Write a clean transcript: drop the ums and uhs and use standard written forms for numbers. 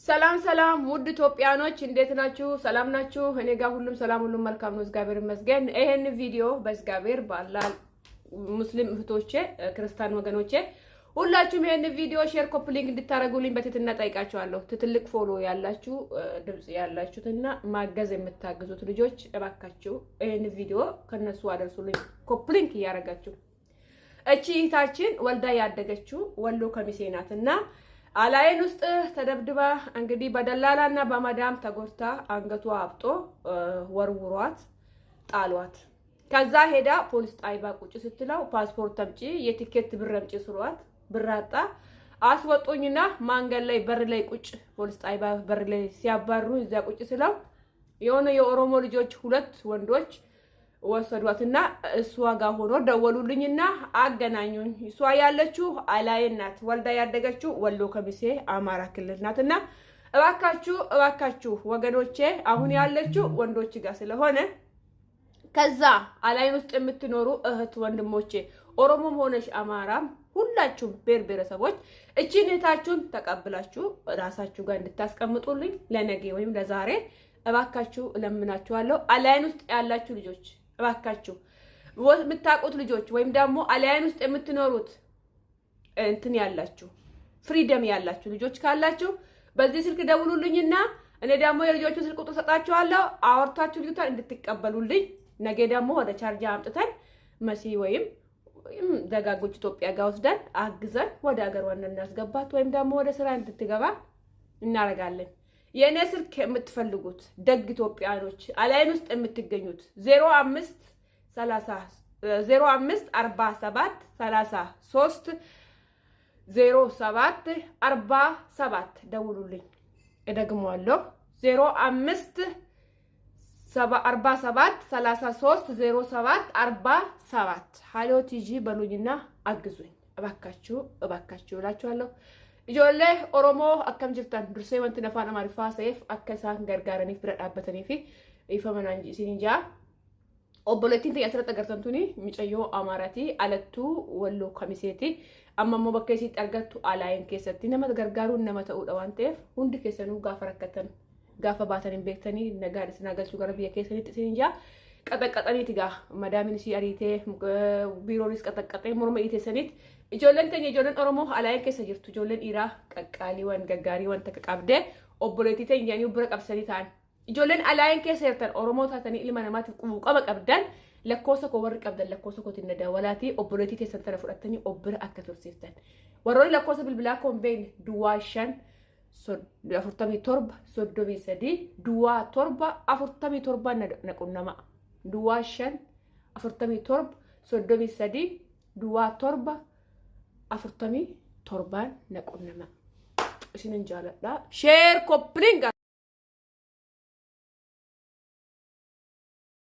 ሰላም ሰላም ውድ ኢትዮጵያኖች እንዴት ናችሁ? ሰላም ናችሁ? እኔ ጋር ሁሉም ሰላም ሁሉም መልካም ነው፣ እግዚአብሔር ይመስገን። ይሄን ቪዲዮ በእግዚአብሔር ባላል ሙስሊም እህቶቼ ክርስቲያን ወገኖቼ ሁላችሁም ይሄን ቪዲዮ ሼር ኮፕሊንግ እንድታረጉልኝ በትህትና ጠይቃችኋለሁ። ትልቅ ፎሎ ያላችሁ ድምጽ ያላችሁትና ማገዝ የምታግዙት ልጆች እባካችሁ ይሄን ቪዲዮ ከነሱ አደርሱልኝ ኮፕሊንግ ያረጋችሁ። እቺ እህታችን ወልዳ ያደገችው ወሎ ከሚሴ ናትና አላይን ውስጥ ተደብድባ እንግዲህ በደላላና በመዳም ተጎርታ አንገቷ አብጦ ወርውሯት ጣሏት። ከዛ ሄዳ ፖሊስ ጣይባ ቁጭ ስትለው ፓስፖርት አምጪ የቲኬት ብር አምጪ ስሏት ብራጣ አስወጡኝና ማንገድ ላይ በር ላይ ቁጭ ፖሊስ ጣይባ በር ላይ ሲያባሩ እዛ ቁጭ ስለው የሆነ የኦሮሞ ልጆች ሁለት ወንዶች ወሰዷትና እሷ ጋር ሆኖ ደወሉልኝና አገናኙኝ። እሷ ያለችው አላይን ናት። ወልዳ ያደገችው ወሎ ከሚሴ አማራ ክልል ናትና እባካችሁ ወገኖቼ አሁን ያለችው ወንዶች ጋር ስለሆነ ከዛ አላይን ውስጥ የምትኖሩ እህት ወንድሞቼ ኦሮሞም ሆነሽ አማራም ሁላችሁም ብሔረሰቦች እቺን እህታችሁን ተቀብላችሁ ራሳችሁ ጋር እንድታስቀምጡልኝ ለነገ ወይም ለዛሬ እባካችሁ እለምናችኋለሁ። አላይን ውስጥ ያላችሁ ልጆች እባካችሁ የምታውቁት ልጆች ወይም ደግሞ አላይን ውስጥ የምትኖሩት እንትን ያላችሁ ፍሪደም ያላችሁ ልጆች ካላችሁ በዚህ ስልክ ደውሉልኝና እኔ ደግሞ የልጆቹ ስልክ ቁጥር ሰጣችኋለሁ። አወርታችሁ ልጅቷን እንድትቀበሉልኝ ነገ ደግሞ ወደ ቻርጃ አምጥተን መሲ ወይም ደጋጎች ኢትዮጵያ ጋር ወስደን አግዘን ወደ ሀገር ዋና እናስገባት ወይም ደግሞ ወደ ስራ እንድትገባ እናረጋለን። የኔ ስልክ የምትፈልጉት ደግ ኢትዮጵያኖች አላይን ውስጥ የምትገኙት 05 47 33 07 47 ደውሉልኝ። እደግመዋለሁ 05 47 33 07 47 ሃሎ ቲጂ በሉኝና አግዙኝ እባካችሁ እላችኋለሁ። ijoollee oromoo akkam jirtan dursee wanti afaan amaariffaa seef akka isaan gargaaraniif bira dhaabbatanii fi ifamanaan isin jaa obboleettiin ta'e asirratti agartantuni micayyoo amaaraati alattuu walloo kamiseeti amma immoo bakka isitti argattu alaayin keessatti nama gargaaruun nama ta'uudha waan ta'eef hundi keessanuu gaafa rakkatan gaafa baataniin beektanii nagaan isin agalchuu gara biyya keessanitti isin jaa qaxaqaxaniiti gaa madaamin isii ariitee biiroonis qaxaqaxee morma iiteessaniiti ijoolleen keenya ijoolleen oromoo alaayin keessa jirtu ijoolleen dhiiraa qaqqaaliiwwan gaggaariiwwan takka qabdee obboleettii ta'e jedhanii bira qabsanii ta'an ijoolleen alaayin keessa jirtan oromoo taatanii ilma namaatiif quuqama qabdan lakkoosa koo warri qabdan lakkoosa kootiin na daawwalaatii obboleettii teessan tana fudhattanii obbira akka tursiiftan warroonni lakkoosa bilbilaa koo hin beekne duwwaa 5 47 33 duwwaa 7 47 na qunnama duwwaa 5 47 33 duwwaa 7 47 na qunnama isinin jaaladha share kopling